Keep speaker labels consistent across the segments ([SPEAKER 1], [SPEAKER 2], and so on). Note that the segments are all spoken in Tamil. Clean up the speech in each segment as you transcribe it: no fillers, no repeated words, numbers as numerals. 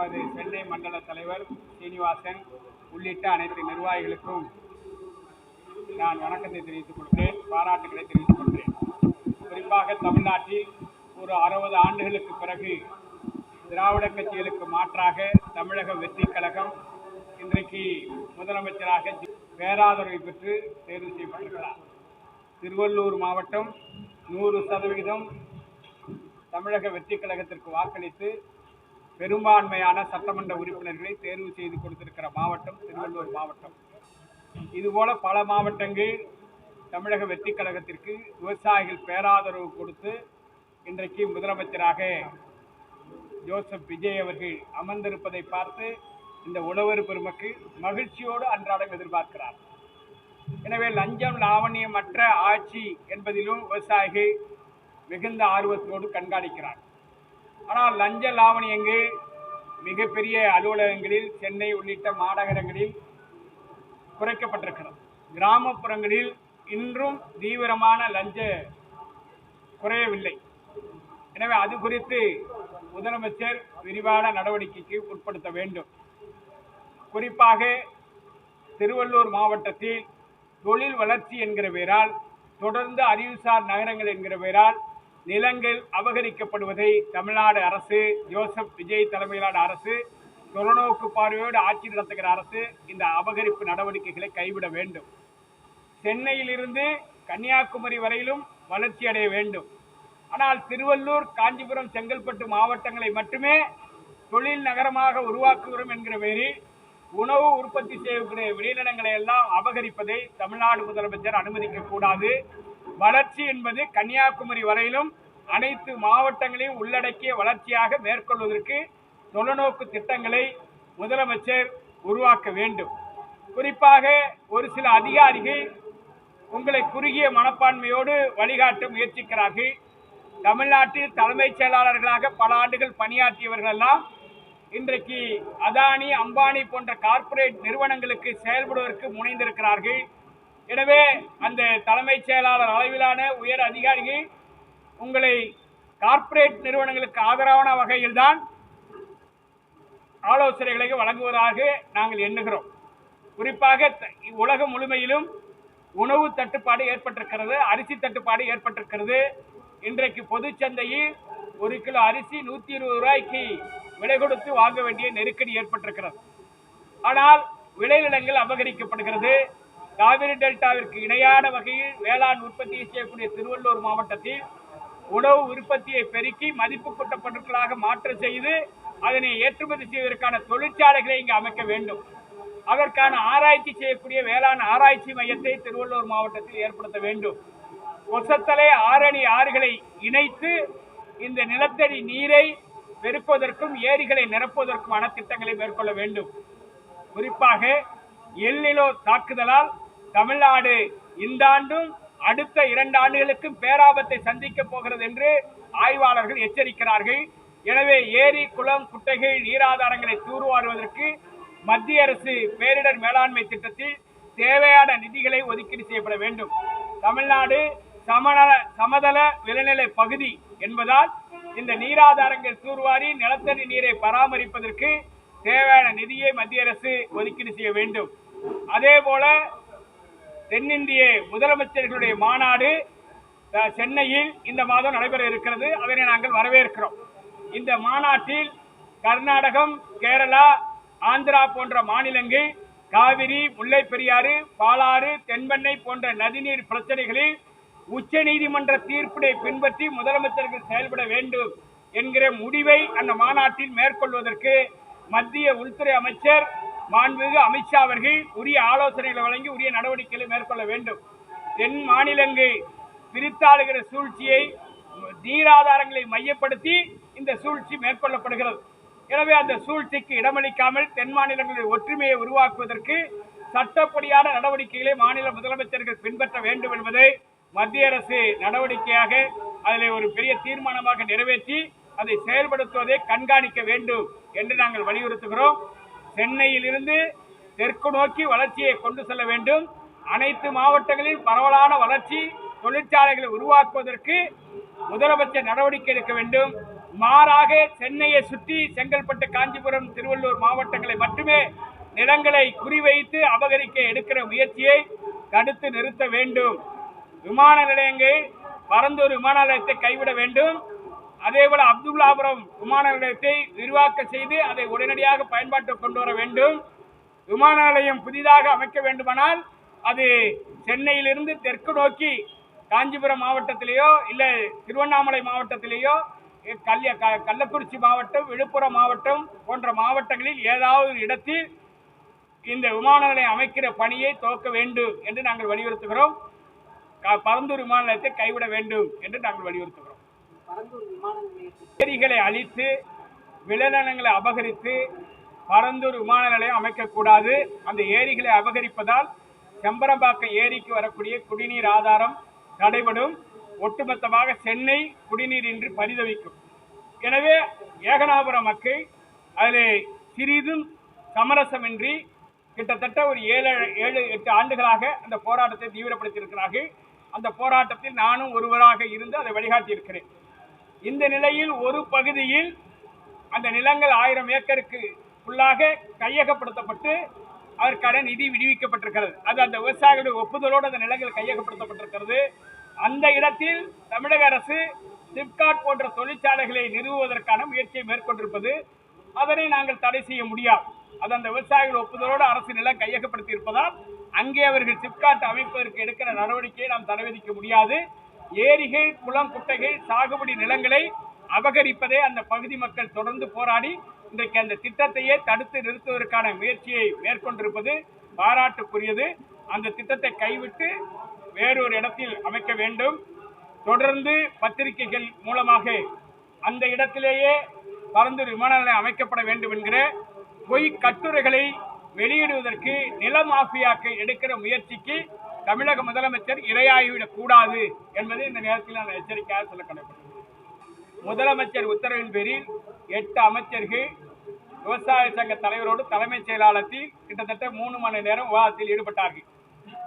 [SPEAKER 1] நமது சென்னை மண்டல தலைவர் சீனிவாசன் உள்ளிட்ட அனைத்து நிர்வாகிகளுக்கும் நான் வணக்கத்தை தெரிவித்துக் கொள்கிறேன், பாராட்டுகளை தெரிவித்துக் கொள்கிறேன். குறிப்பாக தமிழ்நாட்டில் ஒரு 60 ஆண்டுகளுக்கு பிறகு திராவிட கட்சிகளுக்கு மாற்றாக தமிழக வெற்றி கழகம் இன்றைக்கு முதலமைச்சராக பேராதரவை பெற்று தேர்வு செய்யப்பட்டிருக்கிறார். திருவள்ளூர் மாவட்டம் 100% தமிழக வெற்றி கழகத்திற்கு வாக்களித்து பெரும்பான்மையான சட்டமன்ற உறுப்பினர்களை தேர்வு செய்து கொடுத்திருக்கிற மாவட்டம் திருவள்ளூர் மாவட்டம். இதுபோல பல மாவட்டங்கள் தமிழக வெற்றி கழகத்திற்கு விவசாயிகள் பேராதரவு கொடுத்து இன்றைக்கு முதலமைச்சராக ஜோசப் விஜய் அவர்கள் அமர்ந்திருப்பதை பார்த்து இந்த உழவர் பெருமக்கள் மகிழ்ச்சியோடு அன்றாடம் எதிர்பார்க்கிறார். எனவே லஞ்சம் லாவணியமற்ற ஆட்சி என்பதிலும் விவசாயிகள் மிகுந்த ஆர்வத்தோடு கண்காணிக்கிறார். ஆனால் லஞ்ச லாவணியங்கள் மிகப்பெரிய அலுவலகங்களில் சென்னை உள்ளிட்ட மாநகரங்களில் குறைக்கப்பட்டிருக்கிறது. கிராமப்புறங்களில் இன்றும் தீவிரமான லஞ்ச குறையவில்லை. எனவே அது குறித்து முதலமைச்சர் விரிவான நடவடிக்கைக்கு உட்படுத்த வேண்டும். குறிப்பாக திருவள்ளூர் மாவட்டத்தில் தொழில் வளர்ச்சி என்கிற பெயரால் தொடர்ந்து அறிவுசார் நகரங்கள் என்கிற பெயரால் நிலங்கள் அபகரிக்கப்படுவதை தமிழ்நாடு அரசு, ஜோசப் விஜய் தலைமையிலான அரசு, தொலைநோக்கு பார்வையோடு ஆட்சி நடத்துகிற அரசு இந்த அபகரிப்பு நடவடிக்கைகளை கைவிட வேண்டும். சென்னையிலிருந்து கன்னியாகுமரி வரையிலும் வளர்ச்சி அடைய வேண்டும். ஆனால் திருவள்ளூர், காஞ்சிபுரம், செங்கல்பட்டு மாவட்டங்களை மட்டுமே தொழில் நகரமாக உருவாக்குகிறோம் என்கிற பெயரில் உணவு உற்பத்தி செய்யக்கூடிய விளைநிலங்களை எல்லாம் அபகரிப்பதை தமிழ்நாடு முதலமைச்சர் அனுமதிக்க கூடாது. வளர்ச்சி என்பது கன்னியாகுமரி வரையிலும் அனைத்து மாவட்டங்களையும் உள்ளடக்கிய வளர்ச்சியாக மேற்கொள்வதற்கு தொலைநோக்கு திட்டங்களை முதலமைச்சர் உருவாக்க வேண்டும். குறிப்பாக ஒரு சில அதிகாரிகள் உங்களை குறுகிய மனப்பான்மையோடு வழிகாட்ட முயற்சிக்கிறார்கள். தமிழ்நாட்டில் தலைமைச் செயலாளர்களாக பல ஆண்டுகள் பணியாற்றியவர்கள் எல்லாம் இன்றைக்கு அதானி, அம்பானி போன்ற கார்ப்பரேட் நிறுவனங்களுக்கு செயல்படுவதற்கு முனைந்திருக்கிறார்கள். எனவே அந்த தலைமைச் செயலாளர் அளவிலான உயர் அதிகாரிகள் உங்களை கார்ப்பரேட் நிறுவனங்களுக்கு ஆதரவான வகையில்தான் ஆலோசனைகளை வழங்குவதாக நாங்கள் எண்ணுகிறோம். குறிப்பாக உலகம் முழுமையிலும் உணவு தட்டுப்பாடு ஏற்பட்டிருக்கிறது, அரிசி தட்டுப்பாடு ஏற்பட்டிருக்கிறது. இன்றைக்கு பொதுச்சந்தையில் 1 கிலோ அரிசி 120 ரூபாய்க்கு விலை கொடுத்து வாங்க வேண்டிய நெருக்கடி ஏற்பட்டிருக்கிறது. ஆனால் விளைநிலங்கள் அபகரிக்கப்படுகிறது. காவிரி டெல்டாவிற்கு இணையான வகையில் வேளாண் உற்பத்தியை செய்யக்கூடிய திருவள்ளூர் மாவட்டத்தில் உணவு உற்பத்தியை பெருக்கி மதிப்பு கூட்ட பொருட்களாக மாற்ற செய்து அதனை ஏற்றுமதி செய்வதற்கான தொழிற்சாலைகளை இங்கு அமைக்க வேண்டும். அதற்கான ஆராய்ச்சி செய்யக்கூடிய வேளாண் ஆராய்ச்சி மையத்தை திருவள்ளூர் மாவட்டத்தில் ஏற்படுத்த வேண்டும். கொசத்தலை, ஆரணி ஆறுகளை இணைத்து இந்த நிலத்தடி நீரை பெருக்குவதற்கும் ஏரிகளை நிரப்புவதற்குமான திட்டங்களை மேற்கொள்ள வேண்டும். குறிப்பாக எல்நிலோ தாக்குதலால் தமிழ்நாடு இந்த ஆண்டும் அடுத்த 2 ஆண்டுகளுக்கும் பேராபத்தை சந்திக்க போகிறது என்று ஆய்வாளர்கள் எச்சரிக்கிறார்கள். எனவே ஏரி, குளம், குட்டைகள், நீராதாரங்களை தூர்வாருவதற்கு மத்திய அரசு பேரிடர் மேலாண்மை திட்டத்தில் தேவையான நிதிகளை ஒதுக்கீடு செய்யப்பட வேண்டும். தமிழ்நாடு சமதள விளைநிலை பகுதி என்பதால் இந்த நீராதாரங்கள் தூர்வாரி நிலத்தடி நீரை பராமரிப்பதற்கு தேவையான நிதியை மத்திய அரசு ஒதுக்கீடு செய்ய வேண்டும். அதே போல தென்னிந்திய முதலமைச்சர்களுடைய மாநாடு சென்னையில் இந்த மாதம் நடைபெற இருக்கிறது. அதனை நாங்கள் வரவேற்கிறோம். இந்த மாநாட்டில் கர்நாடகம், கேரளா, ஆந்திரா போன்ற மாநிலங்கள் காவிரி, முல்லை பெரியாறு, பாலாறு, தென்பெண்ணை போன்ற நதிநீர் பிரச்சனைகளில் உச்ச நீதிமன்ற தீர்ப்பினை பின்பற்றி முதலமைச்சர்கள் செயல்பட வேண்டும் என்கிற முடிவை அந்த மாநாட்டில் மேற்கொள்வதற்கு மத்திய உள்துறை அமைச்சர் மாண்புமிகு அமித்ஷா அவர்கள் உரிய ஆலோசனைகளை வழங்கி உரிய நடவடிக்கைகளை மேற்கொள்ள வேண்டும். தென் மாநிலங்கள் பிரித்தாளுகிற சூழ்ச்சியை நீராதாரங்களை மையப்படுத்தி இந்த சூழ்ச்சி மேற்கொள்ளப்படுகிறது. எனவே அந்த சூழ்ச்சிக்கு இடமளிக்காமல் தென் மாநிலங்களின் ஒற்றுமையை உருவாக்குவதற்கு சட்டப்படியான நடவடிக்கைகளை மாநில முதலமைச்சர்கள் பின்பற்ற வேண்டும் என்பதை மத்திய அரசு நடவடிக்கையாக அதில் ஒரு பெரிய தீர்மானமாக நிறைவேற்றி அதை செயல்படுத்துவதை கண்காணிக்க வேண்டும் என்று நாங்கள் வலியுறுத்துகிறோம். சென்னையில் இருந்து தெற்கு நோக்கி வளர்ச்சியை கொண்டு செல்ல வேண்டும். அனைத்து மாவட்டங்களில் பரவலான வளர்ச்சி, தொழிற்சாலைகளை உருவாக்குவதற்கு முதலமைச்சர் நடவடிக்கை எடுக்க வேண்டும். மாறாக சென்னையை சுற்றி செங்கல்பட்டு, காஞ்சிபுரம், திருவள்ளூர் மாவட்டங்களை மட்டுமே நிலங்களை குறிவைத்து அபகரிக்க எடுக்கிற முயற்சியை தடுத்து நிறுத்த வேண்டும். விமான நிலையங்கள் பரந்தூர் விமான நிலையத்தை கைவிட வேண்டும். அதேபோல அப்துல்லாபுரம் விமான நிலையத்தை விரிவாக்கம் செய்து அதை உடனடியாக பயன்பாட்டுக்கு கொண்டு வர வேண்டும். விமான நிலையம் புதிதாக அமைக்க வேண்டுமானால் அது சென்னையிலிருந்து தெற்கு நோக்கி காஞ்சிபுரம் மாவட்டத்திலேயோ இல்லை திருவண்ணாமலை மாவட்டத்திலேயோ கள்ளக்குறிச்சி மாவட்டம், விழுப்புரம் மாவட்டம் போன்ற மாவட்டங்களில் ஏதாவது இடத்தில் இந்த விமான நிலையம் அமைக்கிற பணியை துவக்க வேண்டும் என்று நாங்கள் வலியுறுத்துகிறோம். பரந்தூர் விமான நிலையத்தை கைவிட வேண்டும் என்று நாங்கள் வலியுறுத்துகிறோம். ஏரிகளை அழித்து விளைநிலங்களை அபகரித்து பரந்தூர் விமான நிலையம் அமைக்கக்கூடாது. அந்த ஏரிகளை அபகரிப்பதால் செம்பரம்பாக்கம் ஏரிக்கு வரக்கூடிய குடிநீர் ஆதாரம் தடைபடும். ஒட்டுமொத்தமாக சென்னை குடிநீரின்றி பரிதவிக்கும். எனவே ஏகனாபுரம் மக்கள் அதில் சிறிதும் சமரசமின்றி கிட்டத்தட்ட ஒரு 7-8 ஆண்டுகளாக அந்த போராட்டத்தை தீவிரப்படுத்தியிருக்கிறார்கள். அந்த போராட்டத்தில் நானும் ஒருவராக இருந்து அதை வழிகாட்டி இருக்கிறேன். இந்த நிலையில் ஒரு பகுதியில் அந்த நிலங்கள் 1000 ஏக்கருக்கு உள்ளாக கையகப்படுத்தப்பட்டு அதற்கான நிதி விடுவிக்கப்பட்டிருக்கிறது. அது அந்த விவசாயிகளுடைய ஒப்புதலோடு அந்த நிலங்கள் கையகப்படுத்தப்பட்டிருக்கிறது. அந்த இடத்தில் தமிழக அரசு சிப்காட் போன்ற தொழிற்சாலைகளை நிறுவுவதற்கான முயற்சியை மேற்கொண்டிருப்பது, அதனை நாங்கள் தடை செய்ய முடியாது. அது அந்த விவசாயிகள் ஒப்புதலோடு அரசு நிலம் கையகப்படுத்தி இருப்பதால் அங்கே அவர்கள் சிப்காட் அமைப்பதற்கு எடுக்கிற நடவடிக்கையை நாம் தடை விதிக்க முடியாது. ஏரிகள், குளம், குட்டைகள், சாகுபடி நிலங்களை அபகரிப்பதே அந்த பகுதி மக்கள் தொடர்ந்து போராடி இன்றைக்கு அந்த திட்டத்தையே தடுத்து நிறுத்துவதற்கான முயற்சியை மேற்கொண்டிருப்பது பாராட்டுக்குரியது. அந்த திட்டத்தை கைவிட்டு வேறொரு இடத்தில் அமைக்க வேண்டும். தொடர்ந்து பத்திரிகைகள் மூலமாக அந்த இடத்திலேயே பரந்தூர் விமான நிலையம் அமைக்கப்பட வேண்டும் என்கிற பொய் கட்டுரைகளை வெளியிடுவதற்கு நில மாஃபியாக்கள் எடுக்கிற முயற்சிக்கு தமிழக முதலமைச்சர் இரையாகிவிடக் கூடாது என்பதை இந்த நேரத்தில் நான் எச்சரிக்கையாக சொல்ல கடமைப்பட்டது. முதலமைச்சர் உத்தரவின் பேரில் 8 அமைச்சர்கள் விவசாய சங்க தலைவரோடு தலைமைச் செயலாளத்தில் கிட்டத்தட்ட 3 மணி நேரம் விவாதத்தில் ஈடுபட்டார்கள்.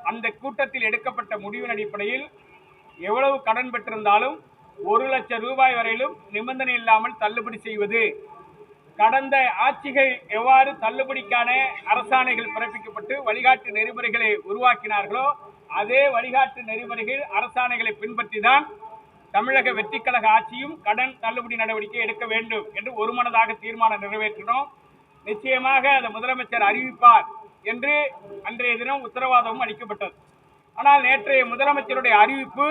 [SPEAKER 1] அந்த கூட்டத்தில் எடுக்கப்பட்ட முடிவின் அடிப்படையில் எவ்வளவு கடன் பெற்றிருந்தாலும் 1 லட்சம் ரூபாய் வரையிலும் நிபந்தனை இல்லாமல் தள்ளுபடி செய்வது, கடந்த ஆட்சிகள் எவ்வாறு தள்ளுபடிக்கான அரசாணைகள் பிறப்பிக்கப்பட்டு வழிகாட்டு நெறிமுறைகளை உருவாக்கினார்களோ அதே வழிகாட்டு நெறிமுறைகள் அரசாணைகளை பின்பற்றிதான் தமிழக வெற்றிக்கழக ஆட்சியும் கடன் தள்ளுபடி நடவடிக்கை எடுக்க வேண்டும் என்று ஒருமனதாக தீர்மானம் நிறைவேற்றினோம். நிச்சயமாக அதை முதலமைச்சர் அறிவிப்பார் என்று அன்றைய தினம் உத்தரவாதமும் அளிக்கப்பட்டது. ஆனால் நேற்றைய முதலமைச்சருடைய அறிவிப்பு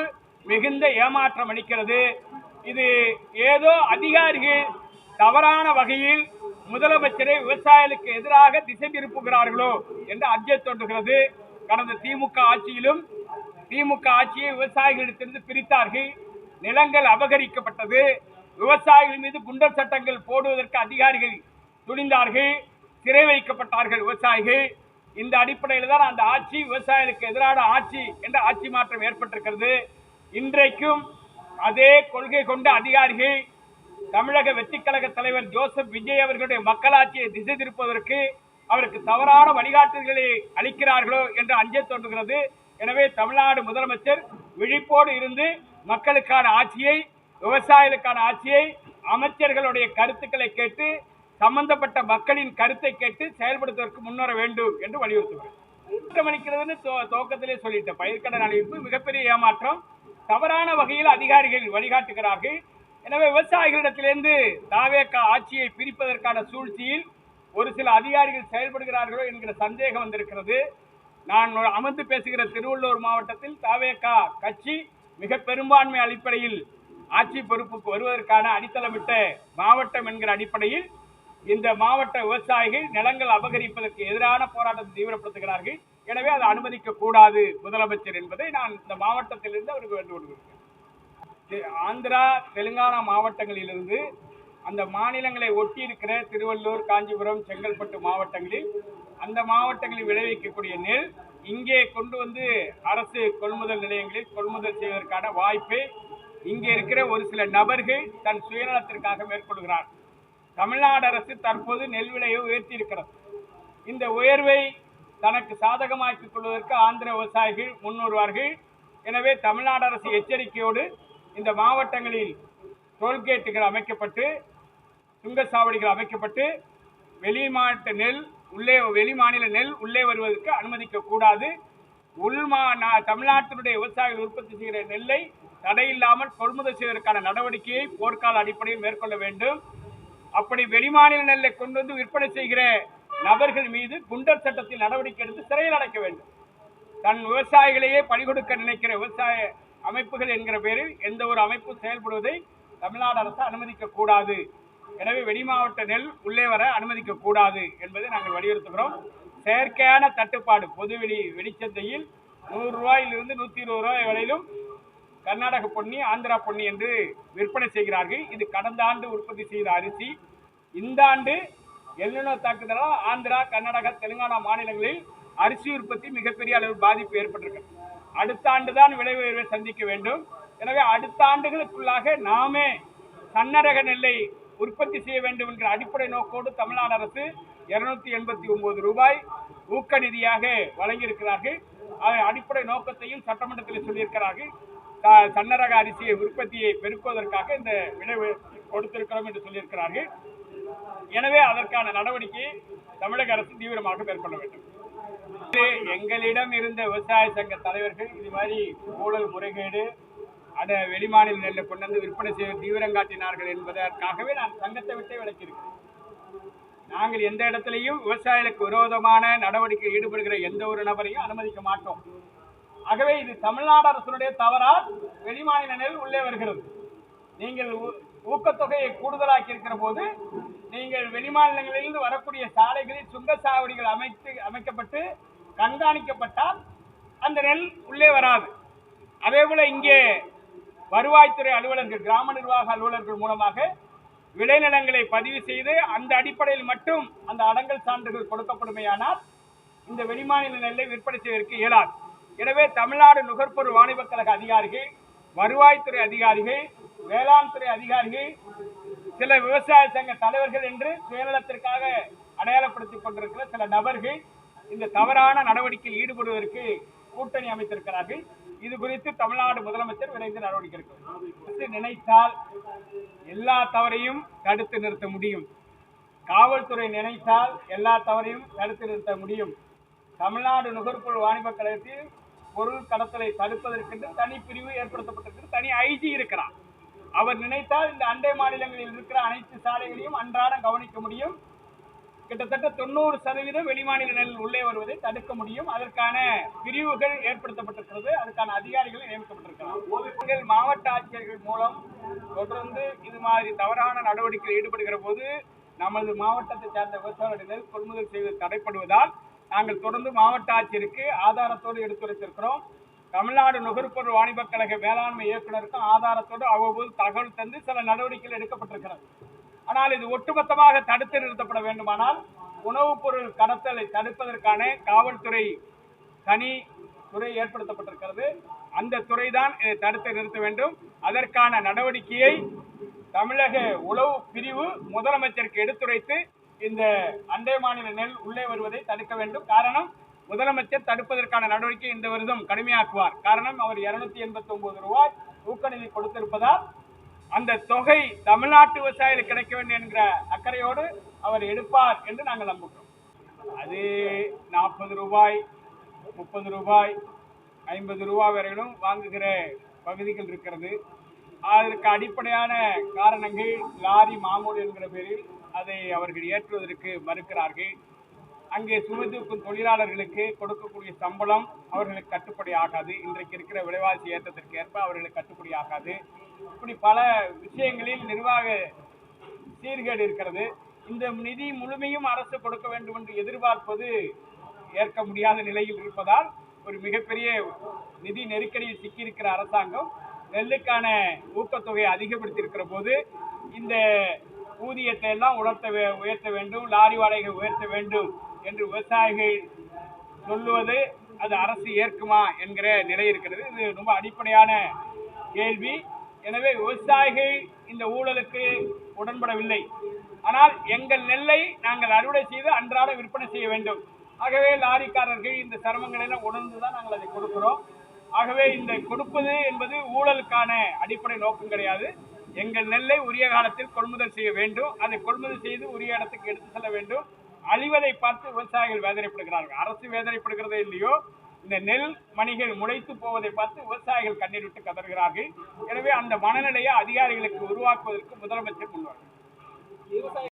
[SPEAKER 1] மிகுந்த ஏமாற்றம் அளிக்கிறது. இது ஏதோ அதிகாரிகள் தவறான வகையில் முதலமைச்சரை விவசாயிகளுக்கு எதிராக திசை திருப்புகிறார்களோ என்று அச்சம் தோன்றுகிறது. கடந்த திமுக ஆட்சியிலும் திமுக ஆட்சியை விவசாயிகளிடத்திலிருந்து பிரித்தார்கள். நிலங்கள் அபகரிக்கப்பட்டது. விவசாயிகள் மீது குண்டர் சட்டங்கள் போடுவதற்கு அதிகாரிகள் துணிந்தார்கள். சிறை வைக்கப்பட்டார்கள் விவசாயிகள். இந்த அடிப்படையில் தான் அந்த ஆட்சி விவசாயிகளுக்கு எதிரான ஆட்சி என்ற ஆட்சி மாற்றம் ஏற்பட்டிருக்கிறது. இன்றைக்கும் அதே கொள்கை கொண்ட அதிகாரிகள் தமிழக வெற்றிக்கழக தலைவர் ஜோசப் விஜய் அவர்களுடைய மக்களாட்சியை திசை திருப்பதற்கு அவருக்கு தவறான வழிகாட்டுதல்களை அளிக்கிறார்களோ என்று அஞ்ச தோன்றுகிறது. எனவே தமிழ்நாடு முதலமைச்சர் விழிப்போடு இருந்து மக்களுக்கான ஆட்சியை, விவசாயிகளுக்கான ஆட்சியை, அமைச்சர்களுடைய கருத்துக்களை கேட்டு சம்பந்தப்பட்ட மக்களின் கருத்தை கேட்டு செயல்படுத்துவதற்கு முன்வர வேண்டும் என்று வலியுறுத்துகிறேன். அளிக்கிறதுன்னு துவக்கத்திலே சொல்லிட்டேன். பயிர்க்கடன் அறிவிப்பு மிகப்பெரிய ஏமாற்றம். தவறான வகையில் அதிகாரிகள் வழிகாட்டுகிறார்கள். எனவே விவசாயிகளிடத்திலிருந்து தாவேக ஆட்சியை பிரிப்பதற்கான சூழ்ச்சியில் ஒரு சில அதிகாரிகள் செயல்படுகிறார்களோ என்கிற சந்தேகம் வந்திருக்கிறது. நான் அமர்ந்து பேசுகிற திருவள்ளூர் மாவட்டத்தில் தாவேக கட்சி மிக பெரும்பான்மை அடிப்படையில் ஆட்சி பொறுப்புக்கு வருவதற்கான அடித்தளமிட்ட மாவட்டம் என்கிற அடிப்படையில் இந்த மாவட்ட விவசாயிகள் நிலங்கள் அபகரிப்பதற்கு எதிரான போராட்டத்தை தீவிரப்படுத்துகிறார்கள். எனவே அதை அனுமதிக்க கூடாது முதலமைச்சர் என்பதை நான் இந்த மாவட்டத்திலிருந்து அவருக்கு வேண்டுகோள் விடுக்கிறேன். ஆந்திரா, தெலுங்கானா மாவட்டங்களிலிருந்து அந்த மாநிலங்களை ஒட்டி இருக்கிற திருவள்ளூர், காஞ்சிபுரம், செங்கல்பட்டு மாவட்டங்களில் அந்த மாவட்டங்களில் விளைவிக்கக்கூடிய நெல் இங்கே கொண்டு வந்து அரசு கொள்முதல் நிலையங்களில் கொள்முதல் செய்வதற்கான வாய்ப்பை இங்கே இருக்கிற ஒரு சில நபர்கள் தன் சுயநலத்திற்காக மேற்கொள்கிறார். தமிழ்நாடு அரசு தற்போது நெல் விலையை உயர்த்தி இருக்கிறது. இந்த உயர்வை தனக்கு சாதகமாக்கிக் கொள்வதற்கு ஆந்திர விவசாயிகள் முன்வருவார்கள். எனவே தமிழ்நாடு அரசு எச்சரிக்கையோடு இந்த மாவட்டங்களில் டோல்கேட்டுகள் அமைக்கப்பட்டு சுங்கச்சாவடிகள் அமைக்கப்பட்டு வெளி மாநில நெல் உள்ளே வருவதற்கு அனுமதிக்க கூடாது. தமிழ்நாட்டினுடைய விவசாயிகள் உற்பத்தி செய்கிற நெல்லை தடையில்லாமல் கொள்முதல் செய்வதற்கான நடவடிக்கையை போர்க்கால அடிப்படையில் மேற்கொள்ள வேண்டும். அப்படி வெளிமாநில நெல்லை கொண்டு வந்து விற்பனை செய்கிற நபர்கள் மீது குண்டர் சட்டத்தில் நடவடிக்கை எடுத்து சிறையில் அடைக்க வேண்டும். தன் விவசாயிகளையே பணிகொடுக்க நினைக்கிற விவசாய அமைப்புகள் என்கிற பேரில் எந்த ஒரு அமைப்பும் செயல்படுவதை தமிழ்நாடு அரசு அனுமதிக்க கூடாது. எனவே வெளிமாவட்ட நெல் உள்ளே வர அனுமதிக்க கூடாது என்பதை நாங்கள் வலியுறுத்துகிறோம். செயற்கையான தட்டுப்பாடு பொதுவெளி வெளிச்சந்தையில் 100 ரூபாயிலிருந்து 120 ரூபாய் வரையிலும் கர்நாடக பொன்னி, ஆந்திரா பொன்னி என்று விற்பனை செய்கிறார்கள். இது கடந்த ஆண்டு உற்பத்தி செய்த அரிசி. இந்த ஆண்டு எல்னினோ தாக்குதலால் ஆந்திரா, கர்நாடகா, தெலுங்கானா மாநிலங்களில் அரிசி உற்பத்தி மிகப்பெரிய அளவில் பாதிப்பு ஏற்பட்டிருக்கு. அடுத்த ஆண்டுதான் விலை உயர்வை சந்திக்க வேண்டும். எனவே அடுத்த ஆண்டுகளுக்குள்ளாக நாமே சன்னரக நெல்லை உற்பத்தி செய்ய வேண்டும் என்கிற அடிப்படை நோக்கோடு தமிழ்நாடு அரசு 289 ரூபாய் ஊக்க நிதியாக வழங்கியிருக்கிறார்கள். அடிப்படை நோக்கத்தையும் சட்டமன்றத்தில் சொல்லியிருக்கிறார்கள். சன்னரக அரிசியை உற்பத்தியை பெருக்குவதற்காக இந்த விலை கொடுத்திருக்கிறோம் என்று சொல்லியிருக்கிறார்கள். எனவே அதற்கான நடவடிக்கையை தமிழக அரசு தீவிரமாக மேற்கொள்ள வேண்டும். எங்களிடம் இருந்த விவசாய சங்க தலைவர்கள் இது மாதிரி ஊழல் முறைகேடு வெளிமாநில நெல்லை கொண்டு வந்து விற்பனை செய்ய தீவிரம் காட்டினார்கள் என்பதற்காகவே நான் சங்கத்தை விட்டே விலக்கியிருக்கிறேன். நாங்கள் எந்த இடத்திலையும் விவசாயிகளுக்கு விரோதமான நடவடிக்கை ஈடுபடுகிற எந்த ஒரு நபரையும் அனுமதிக்க மாட்டோம். ஆகவே இது தமிழ்நாடு அரசுடைய தவறால் வெளிமாநில நெல் உள்ளே வருகிறது. நீங்கள் ஊக்கத்தொகையை கூடுதலாக்கி இருக்கிற போது நீங்கள் வெளிமாநிலங்களிலிருந்து வரக்கூடிய சாலைகளில் சுங்கச்சாவடிகள் அமைக்கப்பட்டு கண்காணிக்கப்பட்டால் அந்த நெல் உள்ளே வராது. அதே போல இங்கே வருவாய்த்துறை அலுவலர்கள், கிராம நிர்வாக அலுவலர்கள் மூலமாக விளைநிலங்களை பதிவு செய்து அந்த அடிப்படையில் மட்டும் அந்த அடங்கல் சான்றுகள் கொடுக்கப்படுமையானால் இந்த வெளிமாநில நெல்லை விற்பனை செய்வதற்கு இயலாது. எனவே தமிழ்நாடு நுகர்பொருள் வாணிபக் கழக அதிகாரிகள், வருவாய்த்துறை அதிகாரிகள், வேளாண் துறை அதிகாரிகள், சில விவசாய சங்க தலைவர்கள் என்று சுயநலத்திற்காக அடையாளப்படுத்திக் கொண்டிருக்கிற சில நபர்கள் இந்த தவறான நடவடிக்கையில் ஈடுபடுவதற்கு கூட்டணி அமைத்திருக்கிறார்கள். இது குறித்து தமிழ்நாடு முதலமைச்சர் விரைந்து நடவடிக்கை எடுக்கிறார். நினைத்தால் எல்லா தவறையும் தடுத்து நிறுத்த முடியும். காவல்துறை நினைத்தால் எல்லா தவறையும் தடுத்து நிறுத்த முடியும். தமிழ்நாடு நுகர்பொருள் வாணிபக் கழகத்தில் பொருள் கடத்தலை தடுப்பதற்கென்று தனி பிரிவு ஏற்படுத்தப்பட்டிருக்கிறது. தனி ஐஜி இருக்கிறார். அவர் நினைத்தால் இந்த அண்டை மாநிலங்களில் இருக்கிற அனைத்து சாலைகளையும் அன்றாடம் கவனிக்க முடியும். கிட்டத்தட்ட 90% வெளிமாநில நெல் உள்ளே வருவதை தடுக்க முடியும். அதற்கான பிரிவுகள் ஏற்படுத்தப்பட்டிருக்கிறது. அதற்கான அதிகாரிகள் நியமிக்கப்பட்டிருக்கிறார். மாவட்ட ஆட்சியர்கள் மூலம் தொடர்ந்து இது மாதிரி தவறான நடவடிக்கையில் ஈடுபடுகிற போது நமது மாவட்டத்தை சார்ந்த விவசாயிகளுடைய நெல் கொள்முதல் செய்வது தடைப்படுவதால் நாங்கள் தொடர்ந்து மாவட்ட ஆட்சியருக்கு ஆதாரத்தோடு எடுத்துரைத்திருக்கிறோம். தமிழ்நாடு நுகர்பொருள் வாணிபக் கழக வேளாண்மை இயக்குநருக்கும் ஆதாரத்தோடு அவ்வப்போது தகவல் தந்து சில நடவடிக்கைகள் எடுக்கப்பட்டிருக்கிறது. ஆனால் இது ஒட்டுமொத்தமாக தடுத்து நிறுத்தப்பட வேண்டுமானால் உணவுப் பொருள் கடத்தலை தடுப்பதற்கான காவல்துறை தனி துறை ஏற்படுத்தப்பட்டிருக்கிறது. அந்த துறைதான் இதை தடுத்து நிறுத்த வேண்டும். அதற்கான நடவடிக்கையை தமிழக உளவு பிரிவு முதலமைச்சருக்கு எடுத்துரைத்து இந்த அண்டை மாநில நெல் உள்ளே வருவதை தடுக்க வேண்டும். காரணம், முதலமைச்சர் தடுப்பதற்கான நடவடிக்கை இந்த வருடம் கடுமையாக்குவார். காரணம், அவர் 289 ரூபாய் ஊக்க நிதி கொடுத்திருப்பதால் அந்த தொகை தமிழ்நாட்டு விவசாயிகளுக்கு கிடைக்க வேண்டும் என்கிற அக்கறையோடு அவர் எடுப்பார் என்று நாங்கள் நம்புகிறோம். அது 40 ரூபாய், 30 ரூபாய், 50 ரூபாய் வரையிலும் வாங்குகிற பகுதிகள் இருக்கிறது. அதற்கு அடிப்படையான காரணங்கள் லாரி மாமூல் என்கிற பேரில் அதை அவர்கள் ஏற்றுவதற்கு மறுக்கிறார்கள். அங்கே சுமதூக்கும் தொழிலாளர்களுக்கு கொடுக்கக்கூடிய சம்பளம் அவர்களுக்கு கட்டுப்படி ஆகாது. இன்றைக்கு இருக்கிற விலைவாசி ஏற்றத்திற்கு ஏற்ப அவர்களுக்கு கட்டுப்படி ஆகாது. இப்படி பல விஷயங்களில் நிர்வாக சீர்கேடு இருக்கிறது. இந்த நிதி முழுமையும் அரசு கொடுக்க வேண்டும் என்று எதிர்பார்ப்பது ஏற்க முடியாத நிலையில் இருப்பதால் ஒரு மிகப்பெரிய நிதி நெருக்கடியில் சிக்கியிருக்கிற அரசாங்கம் நெல்லுக்கான ஊக்கத்தொகையை அதிகப்படுத்தியிருக்கிற போது இந்த ஊதியத்தை எல்லாம் உயர்த்த வேண்டும், லாரி வாடகை உயர்த்த வேண்டும் என்று விவசாயிகள் சொல்லுவது அது அரசு ஏற்குமா என்கிற நிலை இருக்கிறது. இது ரொம்ப அடிப்படையான கேள்வி. எனவே விவசாயிகள் இந்த ஊழலுக்கு உடன்படவில்லை. ஆனால் எங்கள் நெல்லை நாங்கள் அறுவடை செய்து அன்றாட விற்பனை செய்ய வேண்டும். ஆகவே லாரிக்காரர்கள் இந்த சிரமங்களை எல்லாம் உணர்ந்துதான் நாங்கள் அதை கொடுக்கிறோம். ஆகவே இந்த கொடுப்பது என்பது ஊழலுக்கான அடிப்படை நோக்கம் கிடையாது. எங்கள் நெல்லை உரிய காலத்தில் கொள்முதல் செய்ய வேண்டும். அதை கொள்முதல் செய்து உரிய இடத்துக்கு எடுத்து செல்ல வேண்டும். அழிவதை பார்த்து விவசாயிகள் வேதனைப்படுகிறார்கள். அரசு வேதனைப்படுகிறதோ இல்லையோ, இந்த நெல் மணிகள் முளைத்து போவதை பார்த்து விவசாயிகள் கண்ணீர் விட்டு கதறுகிறார்கள். எனவே அந்த மனநிலையை அதிகாரிகளுக்கு உருவாக்குவதற்கு முதலமைச்சர் முன்வரும்.